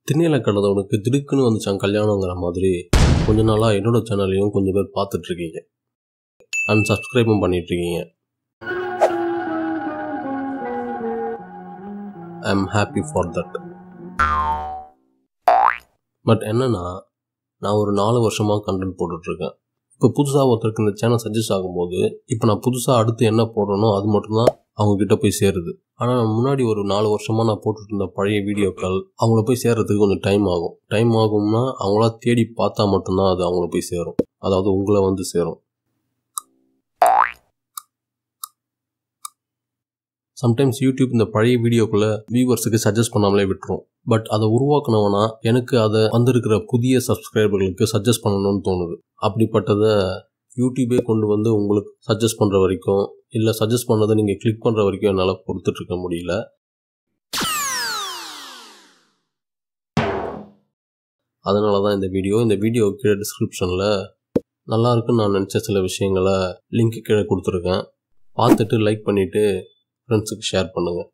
திண்ணையில் கடந்தவனுக்கு திடுக்குன்னு வந்துச்சான் கல்யாணங்கிற மாதிரி கொஞ்ச நாளாக என்னோட சேனலையும் கொஞ்சம் பேர் பார்த்துட்ருக்கீங்க, அன்சப்ஸ்கிரைபும் பண்ணிகிட்ருக்கீங்க. I am happy for that. But என்னன்னா, நான் ஒரு 4 வருஷமாக கண்டென்ட் போட்டுட்ருக்கேன். இப்போ புதுசாக ஒருத்தருக்கு இந்த சேனல் சஜஸ்ட் ஆகும்போது இப்போ நான் புதுசாக அடுத்து என்ன போடுறேனோ அது மட்டும்தான் அவங்கக்கிட்ட போய் சேருது. ஆனால் முன்னாடி ஒரு 4 வருஷமாக நான் போட்டுட்டு இருந்த பழைய வீடியோக்கள் அவங்கள போய் சேர்றதுக்கு கொஞ்சம் டைம் ஆகும்னா அவங்களா தேடி பார்த்தா மட்டும்தான் அது அவங்கள போய் சேரும், அதாவது உங்களை வந்து சேரும். சம்டைம்ஸ் யூடியூப் இந்த பழைய வீடியோக்குள்ளே வியூவர்ஸுக்கு சஜஸ்ட் பண்ணாமலே விட்டுரும். பட் அதை உருவாக்குனவனா எனக்கு அதை வந்திருக்கிற புதிய சப்ஸ்கிரைபர்களுக்கு சஜஸ்ட் பண்ணணும்னு தோணுது. அப்படிப்பட்டதை யூடியூபே கொண்டு வந்து உங்களுக்கு சஜஸ்ட் பண்ணுற வரைக்கும், இல்லை சஜஸ்ட் பண்ணதை நீங்கள் கிளிக் பண்ணுற வரைக்கும் என்னால் பொறுத்துட்ருக்க முடியல. அதனால தான் இந்த வீடியோ கீழே டிஸ்கிரிப்ஷனில் நல்லா இருக்குன்னு நான் நினச்ச சில விஷயங்களை லிங்க் கீழே கொடுத்துருக்கேன். பார்த்துட்டு லைக் பண்ணிவிட்டு ஃப்ரெண்ட்ஸுக்கு ஷேர் பண்ணுங்கள்.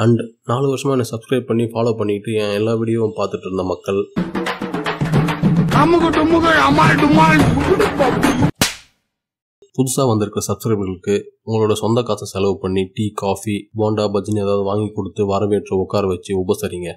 அண்ட் 4 வருஷமாக என்னை சப்ஸ்கிரைப் பண்ணி ஃபாலோ பண்ணிட்டு என் எல்லா வீடியோவும் பார்த்துட்டு இருந்த மக்கள், புதுசாக வந்திருக்கிற சப்ஸ்கிரைபர்களுக்கு உங்களோட சொந்த காசை செலவு பண்ணி டீ, காஃபி, போண்டா, பஜ்ஜின்னு ஏதாவது வாங்கி கொடுத்து வரவேற்று உட்கார வச்சு உபசரிங்க.